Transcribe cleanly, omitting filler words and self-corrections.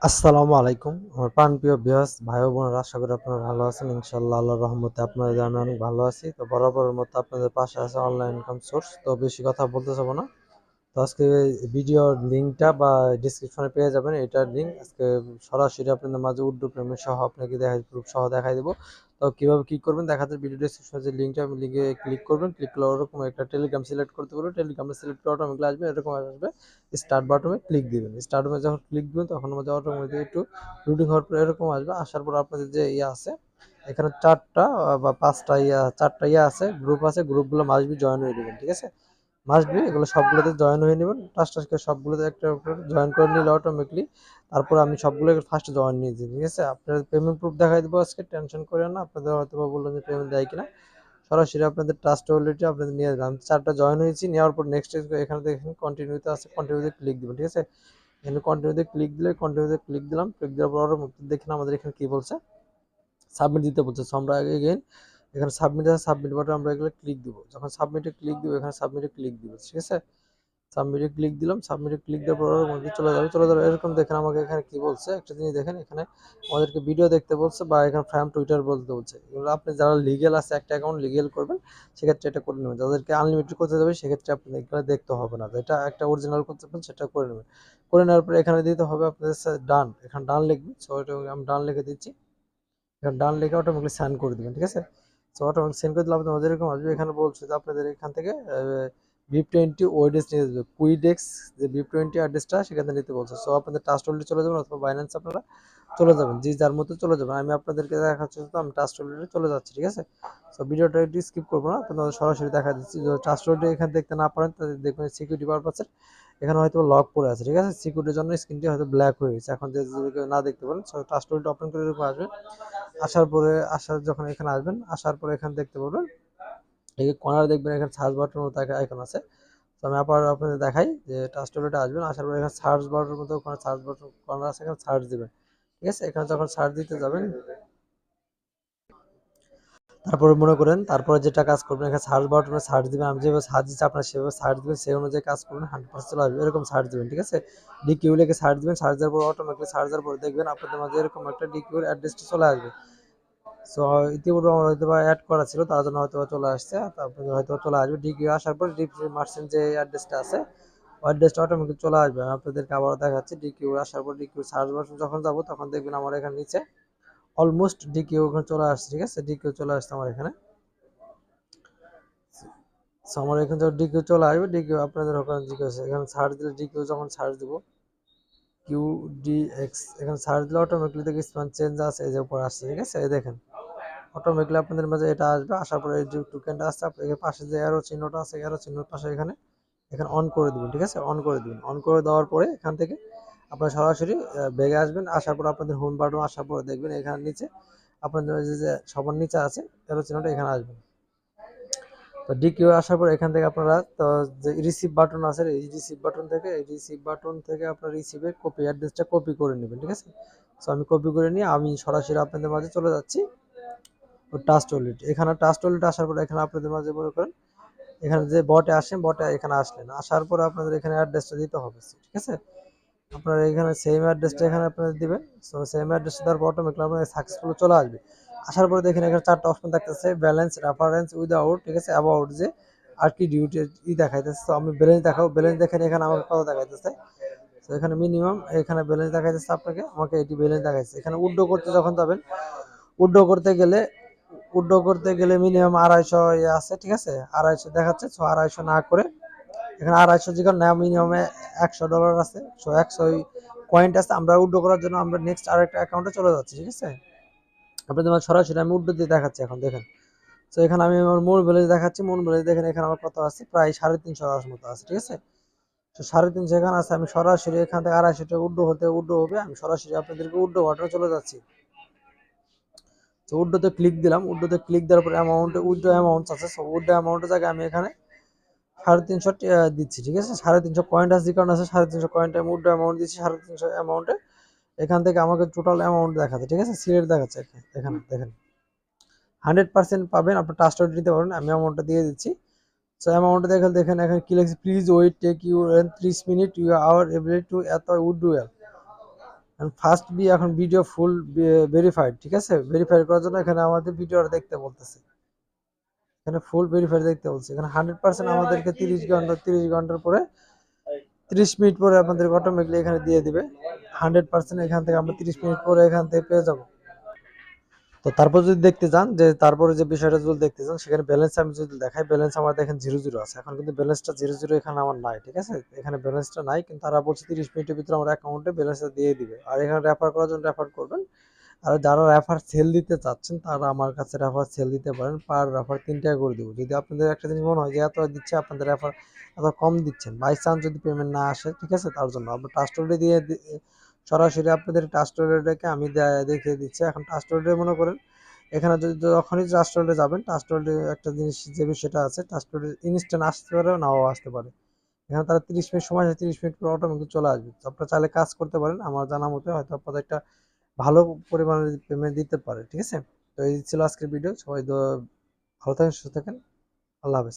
আসসালামু আলাইকুম আমার প্রাণপ্রিয় ভিউয়ার্স ভাই ও বোনেরা, আশা করি আপনারা ভালো আছেন। ইনশাআল্লাহ আল্লাহর রহমতে আপনাদের আমি অনেক ভালো আছি। তো বরাবরের মতো আপনাদের পাশে আছে অনলাইন ইনকাম সোর্স। তো বেশি কথা বলতে চাবো না। তো আজকে ভিডিওর লিঙ্কটা বা ডিসক্রিপশনে পেয়ে যাবেন এটার লিঙ্ক। আজকে সরাসরি আপনাদের মাঝে উর্দু পেমেন্ট সহ আপনাকে দেখাই, প্রুফ সহ দেখাই দেবো। তো কিভাবে কি করবেন দেখাতে ভিডিও ডিসক্রিপশনে যে লিঙ্কটা, আমি লিঙ্কে ক্লিক করবেন। ক্লিক করলে ওরকম একটা টেলিগ্রাম সিলেক্ট করতে বলবেন। টেলিগ্রামে সিলেক্ট করে অটোমেটিক আসবে, এরকম আসবে। স্টার্ট বাটনে ক্লিক দিবেন। স্টার্ট বাটনে যখন ক্লিক দিবেন তখন আমাদের অটোমেটিক একটু লোডিং হওয়ার পরে এরকম আসবে। আসার পর আপনাদের যে ইয়ে আছে এখানে চারটা বা পাঁচটা চারটা আছে, গ্রুপ আছে। গ্রুপগুলো মাসবি জয়েন হয়ে নেবেন, ঠিক আছে? মাস্ট বি এগুলো সবগুলোতে জয়েন হয়ে নেবেন। টাচ টাচ করে সবগুলোতে একটা জয়েন করে নিলে অটোমেটিকলি তারপর আমি সবগুলো ফার্স্ট জয়েন নিয়ে দিই, ঠিক আছে? আপনাদের পেমেন্ট প্রুফ দেখাই দেবো আজকে, টেনশন করেন না। আপনাদের হয়তো বা বললেন যে পেমেন্ট দেয় কিনা, সরাসরি আপনাদের ট্রাস্ট ওয়ালেটে আপনাদের নিয়ে যাবেন। আমি চারটা জয়েন হয়েছি, নেওয়ার পর নেক্সট এখানে দেখেন কন্টিনিউতে আছে, কন্টিনিউতে ক্লিক দিবেন, ঠিক আছে? এখানে কন্টিনিউতে ক্লিক দিলে কন্টিনিউতে ক্লিক দিলাম। ক্লিক দেওয়ার পর দেখেন আমাদের এখানে কি বলছে, সাবমিট দিতে বলছে। সো আমরা আগে এগেইন এখানে সাবমিট আছে, সাবমিট বাটন আমরা এগুলো ক্লিক দিব। যখন সাবমিটে ক্লিক দিব এখানে সাবমিটে ক্লিক দিব, ঠিক আছে? সাবমিটে ক্লিক দিলাম। সাবমিটে ক্লিক দেওয়ার পর ওর মধ্যে চলে যাবে এরকম। দেখেন আমাকে এখানে কি বলছে, একটা জিনিস দেখেন, এখানে আমাদেরকে ভিডিও দেখতে বলছে বা এখানে ফ্রাম টুইটার বলতে বলছে। এগুলো আপনি যারা লিগেল আছে, একটা অ্যাকাউন্ট লিগেল করবেন সেক্ষেত্রে এটা করে নেবেন। যাদেরকে আনলিমিটেড করতে যাবে সেক্ষেত্রে আপনি এখানে দেখতে হবে না, যেটা একটা অরিজিনাল করতে পারেন সেটা করে নেবেন। করে নেওয়ার পরে এখানে দিতে হবে আপনাদের ডান, এখানে ডান লিখবেন। সো এটা আমি ডান লিখে দিচ্ছি। এখানে ডান লিখে অটোমেটিক সেন্ড করে দিবেন, ঠিক আছে? সো অটোমেটিক সেন্ড করে দিলে আপনাদের এরকম আসবে। এখানে বলছে যে আপনাদের এখান থেকে VIP20 ওয়েডেস নিয়ে যাবে, কুইডেক্স যে VIP20 অ্যাড্রেসটা সেখানে নিতে বলছে। সো আপনাদের ট্রাস্ট ওয়ালেটে চলে যাবেন অথবা বাইন্যান্স আপনারা চলে যাবেন, যে যার মতো চলে যাবেন। আমি আপনাদেরকে দেখাচ্ছি, তো আমি ট্রাস্ট ওয়ালেটে চলে যাচ্ছি, ঠিক আছে? সো ভিডিওটা একটু স্কিপ করবো না, আপনাদের সরাসরি দেখা দিচ্ছি। যদি ট্রাস্ট ওয়ালেটে এখানে দেখতে না পারেন তাহলে দেখবেন সিকিউরিটি পারপাসের এখানে হয়তো লক পড়ে আছে, ঠিক আছে? সিকিউরিটির জন্য স্ক্রিনটি হয়তো ব্ল্যাক হয়ে গেছে। এখন যদি কেউ না দেখতে পারেন, সো ট্রাস্ট ওয়ালেটে ওপেন করে এরকম আসবে। যখন এখানে আসবেন, আসার পরে এখানে দেখতে পাবেন এই কর্নারে দেখবেন এখানে সার্চ বাটনের মতো একটা আইকন আছে। তো আমি আবার আপনাদের দেখাই যে ট্রাস্ট ওয়ালেটে আসবেন। আসার পরে এখানে সার্চ বাটনের মতো ওখানে সার্চ বাটন কর্নার আছে, এখানে সার্চ দিবেন, ঠিক আছে? এখানে যখন সার্চ দিতে যাবেন তারপরে মনে করেন তারপরে যেটা কাজ করবেন, এখানে সার্চ বাটনে সার্চ দিবেন। আমি যেভাবে সার্চ দিচ্ছি আপনারা সেভাবে সার্চ দিবেন, সেই অনুযায়ী কাজ করবেন, 100% চলে আসবে। এরকম সার্চ দিবেন, ঠিক আছে? ডিকিউ লিখে সার্চ দিবেন। সার্চ দেওয়ার পর অটোমেটিকলি সার্চ দেওয়ার পরে দেখবেন আপনাদের মাঝে এরকম একটা ডিকিউর অ্যাড্রেসটা চলে আসবে। সো ইতিপূর্বে আমার হয়তো বা অ্যাড করা ছিল, তার জন্য হয়তো চলে আসছে। তারপরে হয়তো চলে আসবে ডিকিউ আসার পর ডিপ মার্চেন্ট যে অ্যাড্রেসটা আছে ওই অ্যাড্রেসটা অটোমেটিক চলে আসবে। আমি আপনাদেরকে আবারও দেখাচ্ছি। ডিকিউ আসার পর ডিকিউ সার্চ বাটন যখন যাবো তখন দেখবেন আমার এখানে নিচে অলমোস্ট ডিকিউ ওখানে চলে আসছে, ঠিক আছে? ডিকিউ চলে আসছে আমার এখানে। সো আমার এখানে যখন ডিকিউ চলে আসবে, ডিকিউ আপনাদের ওখানে জিজ্ঞেস এখানে সার্চ দিলে, ডিকিউ যখন সার্চ দিব QDX এখানে সার্চ দিলে অটোমেটিকলি দেখি স্পেন চেঞ্জ আছে, এই যে উপর আসছে, ঠিক আছে? এই দেখেন অটোমেটিকলি আপনাদের মাঝে এটা আসবে। আসার পরে এই যে টোকেনটা আসছে আপনাদের পাশে যে অ্যারো চিহ্নটা আছে, অ্যারো চিহ্নের পাশে এখানে এখানে অন করে দিবেন, ঠিক আছে? অন করে দিবেন। অন করে দেওয়ার পরে এখান থেকে আপনারা সরাসরি ব্যাগে আসবেন। আসার পর আপনাদের হোম বাটন আসার পরে দেখবেন এখানে নিচে আপনাদের যে সবার নিচে আছে অ্যারো চিহ্নটা, এখানে আসবেন। তো ডিকিউ আসার পর এখান থেকে আপনারা তো যে রিসিভ বাটন আছে, এই রিসিভ বাটন থেকে আপনার রিসিভের কপি অ্যাড্রেসটা কপি করে নেবেন, ঠিক আছে? সো আমি কপি করে নিয়ে আমি সরাসরি আপনাদের মাঝে চলে যাচ্ছি ট্রাস্ট ওয়ালেট। এখানে ট্রাস্ট ওয়ালেট আসার পর এখানে আপনাদের মাঝে মনে করেন এখানে যে বটে আসেন, বটে এখানে আসলেন। আসার পর আপনাদের এখানে অ্যাড্রেসটা দিতে হবে, ঠিক আছে? আপনারা এখানে সেম অ্যাড্রেসটা এখানে আপনারা দিবেন। সো সেম অ্যাড্রেসটা দেওয়ার পর অটোমেটিক্যালি আপনাদের সাকসেসফুল চলে আসবে। আসার পরে দেখেন এখানে চারটা অপশন থাকতেছে, ব্যালেন্স, রেফারেন্স, উইদাউট, ঠিক আছে? অ্যাবাউট যে আর কি ডিউটি দেখাইতেছে। তো আমি ব্যালেন্স দেখাবো। ব্যালেন্স দেখেন এখানে আমার কত দেখাইতেছে। তো এখানে মিনিমাম এখানে ব্যালেন্স দেখাইতেছে আপনাকে, আমাকে এটি ব্যালেন্স দেখাইছে। এখানে উইথড্র করতে যখন যাবেন, উইথড্র করতে গেলে মিনিমাম 250 আছে, ঠিক আছে? 250 দেখাচ্ছে। সো 250 না করে এখানে 250 যেখানে না মিনিমামে $100 আছে। সো 100 পয়েন্ট আছে। আমরা উইথড্র করার জন্য আমরা নেক্সট আরেকটা অ্যাকাউন্টে চলে যাচ্ছি, ঠিক আছে? আপনাদের সরাসরি আমি উইথড্র দিয়ে দেখাচ্ছি এখন দেখেন। তো এখানে আমি আমার মূল ব্যালেন্স দেখাচ্ছি। মূল ব্যালেন্স দেখেন এখানে আমার কত আছে, প্রায় 350 মতো আছে, ঠিক আছে? তো 350 এখানে আছে। আমি সরাসরি এখান থেকে 250 টা উইথড্র হবে। আমি সরাসরি আপনাদেরকে উইথড্র বাটনে চলে যাচ্ছি। তো উইথড্রোতে ক্লিক দিলাম। উইথড্রোতে ক্লিক দেওয়ার পরে অ্যামাউন্টে উইথড্র অ্যামাউন্ট আছে। সো উইথড্র অ্যামাউন্টের জায়গায় আমি এখানে 350 দিচ্ছি, ঠিক আছে? 350 পয়েন্ট আছে, কারণ আছে 350 পয়েন্টে আমি উইথড্র অ্যামাউন্ট দিচ্ছি 350 অ্যামাউন্টে। এখান থেকে আমাকে টোটাল অ্যামাউন্ট দেখাচ্ছে, ঠিক আছে? সিলেক্ট দেখাচ্ছে এখানে দেখেন 100% পাবেন। আপনি ট্রাস্ট ওয়ালেট দিতে পারেন। আমি অ্যামাউন্টটা দিয়ে দিচ্ছি। সো অ্যামাউন্টটা দেখেন এখানে কি লিখছে, please wait take you 30 minute you are ability to এত উইথড্রয়াল। ফার্স্ট বি এখন ভিডিও ফুল ভেরিফাইড, ঠিক আছে? ভেরিফাই করার জন্য এখানে আমাদের ভিডিওটা দেখতে বলতেছে, এখানে ফুল ভেরিফাই দেখতে বলছে। এখানে 100% আমাদেরকে 30 ঘন্টার পরে 30 মিনিট পরে আপনাদের অটোমেটিকলি এখানে দিয়ে দিবে 100%। এখান থেকে আমরা 30 মিনিট পরে এখান থেকে পেয়ে যাবো। তো তারপর যদি দেখতে চান যে তারপরে যে বিষয়টা যদি দেখতে চান, সেখানে ব্যালেন্স আমি যদি দেখাই, ব্যালেন্স আমার দেখেন 0 আছে। এখন কিন্তু ব্যালেন্সটা 0 এখানে আমার নাই, ঠিক আছে? এখানে ব্যালেন্সটা নাই, কিন্তু তারা বলছে 30 মিনিটের ভিতরে আমার অ্যাকাউন্টে ব্যালেন্সটা দিয়ে দিবে। আর এখানে রেফার করার জন্য রেফার করবেন। আর যারা রেফার সেল দিতে চাচ্ছেন তারা আমার কাছে রেফার সেল দিতে পারেন। পার রেফার 3 টাকা করে দেবো। যদি আপনাদের একটা জিনিস মনে হয় যে এত দিচ্ছে, আপনাদের রেফার এত কম দিচ্ছেন, বাই চান্স যদি পেমেন্ট না আসে, ঠিক আছে, তার জন্য আপনার ট্রাস্টওয়ালেটে দিয়ে সরাসরি আপনাদের ট্রাস্টওয়ালেটকে আমি দেখিয়ে দিচ্ছি। এখন ট্রাস্টওয়ালেটে মনে করেন এখানে যদি যখনই ট্রাস্টওয়ালেটে যাবেন, ট্রাস্টওয়ালেটে একটা জিনিস যে বিষয়টা আছে, ট্রাস্টওয়ালেটে ইনস্ট্যান্ট আসতে পারে, নাও আসতে পারে। এখানে তারা 30 মিনিট সময় আছে, 30 মিনিট পর অটোমেটিক চলে আসবে। তো আপনারা চাইলে কাজ করতে পারেন। আমার জানা মতে হয়তো আপনাদের একটা ভালো পরিমাণের পেমেন্ট দিতে পারে, ঠিক আছে? তো এই ছিল আজকের ভিডিও। সবাই ভালো থাকেন, সুস্থ থাকেন। আল্লাহ হাফেজ।